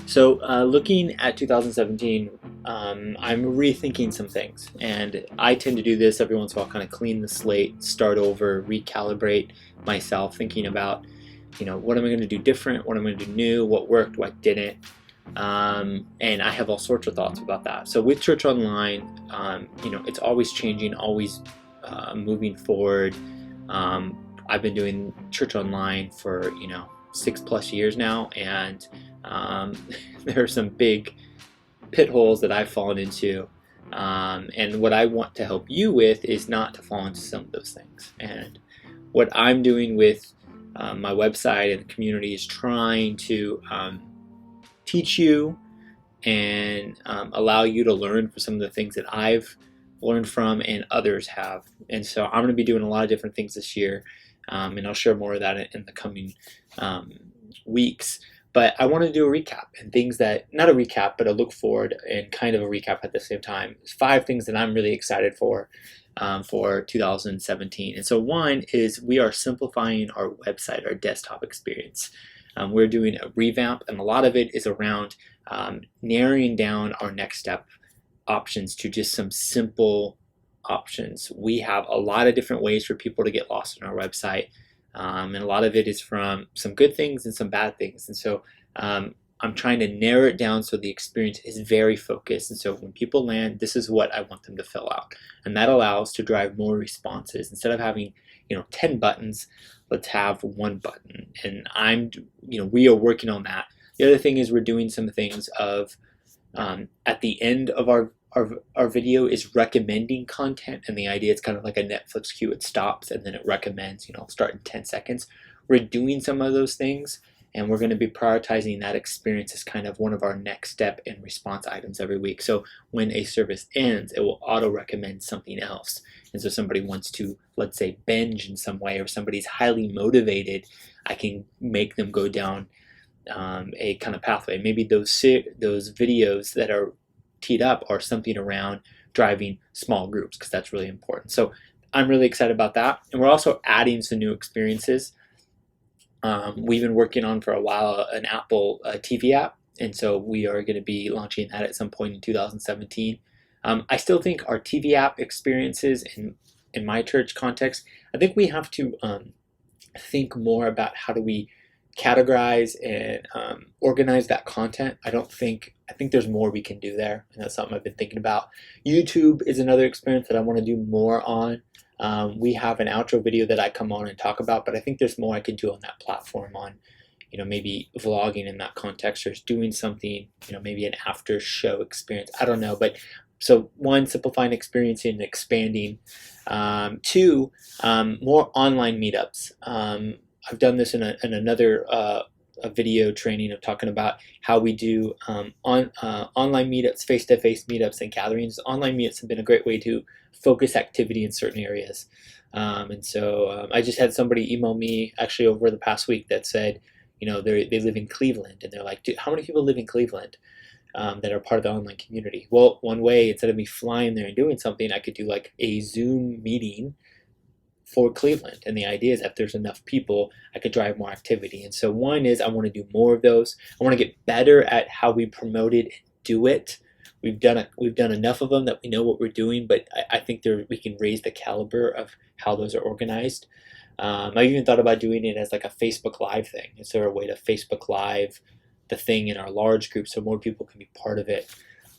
So, looking at 2017, I'm rethinking some things, and I tend to do this every once in a while, kind of clean the slate, start over, recalibrate myself, thinking about, what am I going to do different, what am I going to do new, what worked, what didn't, and I have all sorts of thoughts about that. So, with Church Online, it's always changing, always moving forward. I've been doing Church Online for 6+ years now, and um, there are some big pit holes that I've fallen into. And what I want to help you with is not to fall into some of those things. And what I'm doing with my website and the community is trying to teach you and allow you to learn from some of the things that I've learned from and others have. And so I'm going to be doing a lot of different things this year, and I'll share more of that in the coming weeks. But I want to do a recap and things that, not a recap, but a look forward and kind of a recap at the same time. 5 things that I'm really excited for 2017. And so one is we are simplifying our website, our desktop experience. We're doing a revamp, and a lot of it is around narrowing down our next step options to just some simple options. We have a lot of different ways for people to get lost on our website. And a lot of it is from some good things and some bad things. And so I'm trying to narrow it down so the experience is very focused. And so when people land, this is what I want them to fill out. And that allows to drive more responses. Instead of having 10 buttons, let's have 1 button. And we are working on that. The other thing is we're doing some things of at the end of our video is recommending content, and the idea is kind of like a Netflix queue. It stops and then it recommends, start in 10 seconds. We're doing some of those things, and we're going to be prioritizing that experience as kind of one of our next step and response items every week. So when a service ends, it will auto recommend something else. And so somebody wants to, let's say, binge in some way, or somebody's highly motivated, I can make them go down a kind of pathway. Maybe those videos that are teed up are something around driving small groups, because that's really important. So I'm really excited about that. And we're also adding some new experiences. We've been working on for a while an Apple TV app, and so we are going to be launching that at some point in 2017. I still think our TV app experiences in my church context, I think we have to think more about how do we categorize and organize that content. I think there's more we can do there, and that's something I've been thinking about. YouTube is another experience that I want to do more on. We have an outro video that I come on and talk about, but I think there's more I could do on that platform on, maybe vlogging in that context, or doing something, maybe an after show experience. I don't know, but so 1, simplifying experience and expanding. 2, more online meetups. I've done this in another a video training of talking about how we do online meetups, face-to-face meetups, and gatherings. Online meetups have been a great way to focus activity in certain areas. And so I just had somebody email me actually over the past week that said, they live in Cleveland, and they're like, how many people live in Cleveland that are part of the online community? Well, one way, instead of me flying there and doing something, I could do like a Zoom meeting for Cleveland. And the idea is that if there's enough people, I could drive more activity. And so one is I want to do more of those. I want to get better at how we promote it and do it. We've done enough of them that we know what we're doing, but I think we can raise the caliber of how those are organized. I even thought about doing it as like a Facebook Live thing. Is there a way to Facebook Live the thing in our large group so more people can be part of it?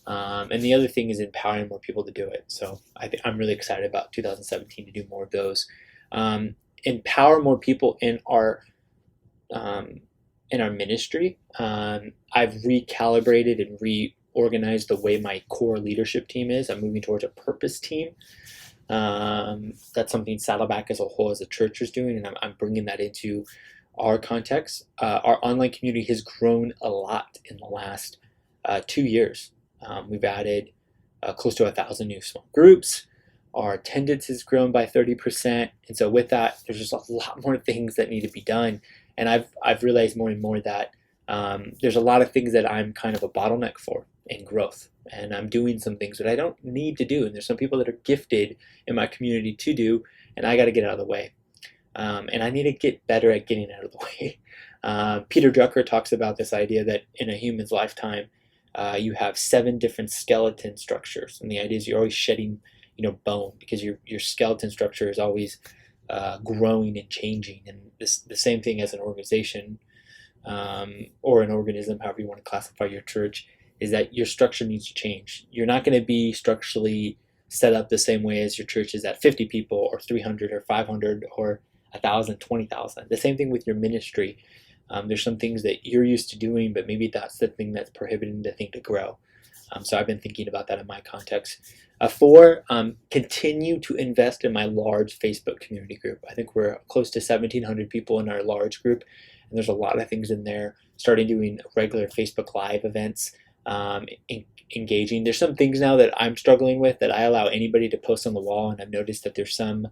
And the other thing is empowering more people to do it. So I'm really excited about 2017 to do more of those. Empower more people in our ministry. I've recalibrated and reorganized the way my core leadership team is. I'm moving towards a purpose team. That's something Saddleback as a whole as a church is doing, and I'm bringing that into our context. Our online community has grown a lot in the last 2 years. We've added close to 1,000 new small groups. Our attendance has grown by 30%. And so with that, there's just a lot more things that need to be done. And I've realized more and more that there's a lot of things that I'm kind of a bottleneck for in growth. And I'm doing some things that I don't need to do. And there's some people that are gifted in my community to do, and I got to get out of the way. And I need to get better at getting out of the way. Peter Drucker talks about this idea that in a human's lifetime, you have 7 different skeleton structures, and the idea is you're always shedding, bone, because your skeleton structure is always growing and changing. And the same thing as an organization, or an organism, however you want to classify your church, is that your structure needs to change. You're not going to be structurally set up the same way as your church is at 50 people or 300 or 500 or 1,000, 20,000. The same thing with your ministry. There's some things that you're used to doing, but maybe that's the thing that's prohibiting the thing to grow. So I've been thinking about that in my context. 4, continue to invest in my large Facebook community group. I think we're close to 1,700 people in our large group, and there's a lot of things in there. Starting doing regular Facebook Live events, engaging. There's some things now that I'm struggling with that I allow anybody to post on the wall, and I've noticed that there's some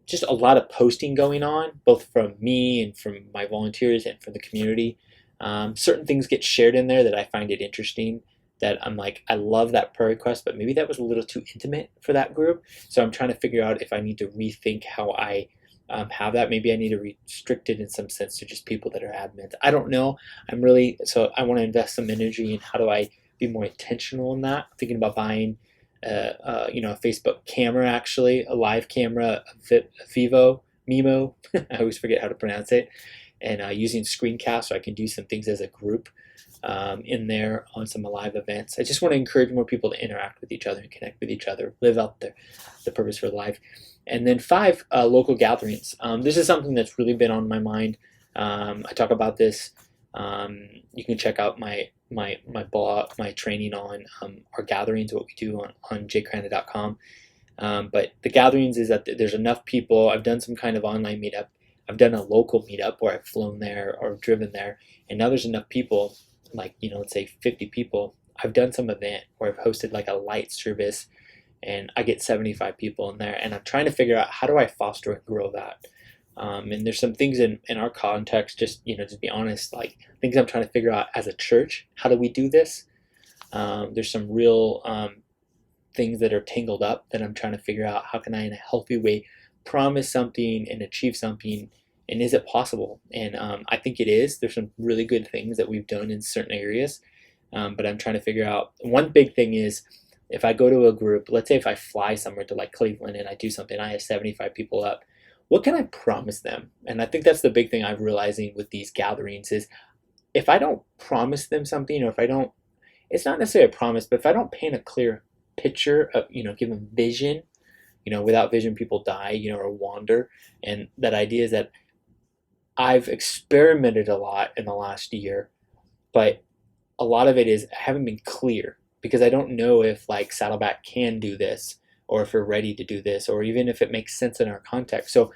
just a lot of posting going on, both from me and from my volunteers and from the community. Certain things get shared in there that I find it interesting, that I'm like, I love that prayer request, but maybe that was a little too intimate for that group. So I'm trying to figure out if I need to rethink how I have that. Maybe I need to restrict it in some sense to just people that are admins. I don't know. So I want to invest some energy in how do I be more intentional in that. I'm thinking about buying a Facebook camera, actually, a live camera, a Mimo. I always forget how to pronounce it. And using screencast so I can do some things as a group in there on some live events. I just want to encourage more people to interact with each other and connect with each other, live out the purpose for life. And then 5, local gatherings. This is something that's really been on my mind. I talk about this. You can check out my blog, my training on our gatherings, what we do on jkranda.com. But the gatherings is that there's enough people. I've done some kind of online meetup. I've done a local meetup where I've flown there or driven there, and now there's enough people, like, let's say 50 people. I've done some event where I've hosted like a light service, and I get 75 people in there, and I'm trying to figure out how do I foster and grow that. And there's some things in our context, just to be honest, like things I'm trying to figure out as a church. How do we do this? There's some real things that are tangled up that I'm trying to figure out. How can I, in a healthy way, promise something and achieve something, and is it possible? And I think it is. There's some really good things that we've done in certain areas, but I'm trying to figure out. One big thing is, if I go to a group, let's say if I fly somewhere to like Cleveland and I do something, I have 75 people up, what can I promise them? And I think that's the big thing I'm realizing with these gatherings is, if I don't promise them something, or if I don't, it's not necessarily a promise, but if I don't paint a clear picture of, give them vision, without vision people die, or wander. And that idea is that I've experimented a lot in the last year, but a lot of it is I haven't been clear, because I don't know if like Saddleback can do this, or if we're ready to do this, or even if it makes sense in our context. So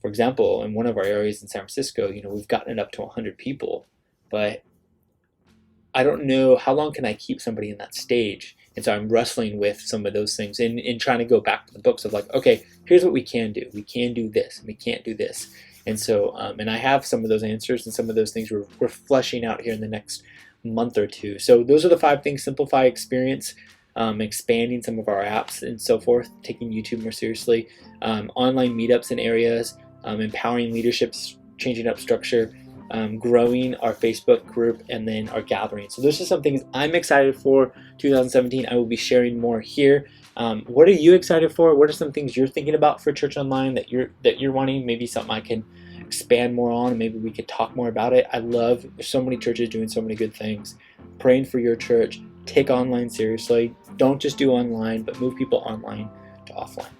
for example, in one of our areas in San Francisco, we've gotten it up to 100 people, but I don't know how long can I keep somebody in that stage. And so I'm wrestling with some of those things and trying to go back to the books of like, okay, here's what we can do. We can do this, and we can't do this. And so, and I have some of those answers, and some of those things we're fleshing out here in the next month or two. So those are the 5 things: simplify experience, expanding some of our apps and so forth, taking YouTube more seriously, online meetups in areas, empowering leaderships, changing up structure, growing our Facebook group, and then our gathering. So those are some things I'm excited for 2017. I will be sharing more here. What are you excited for? What are some things you're thinking about for Church Online that you're wanting? Maybe something I can expand more on, and maybe we could talk more about it. There's so many churches doing so many good things. Praying for your church. Take online seriously. Don't just do online, but move people online to offline.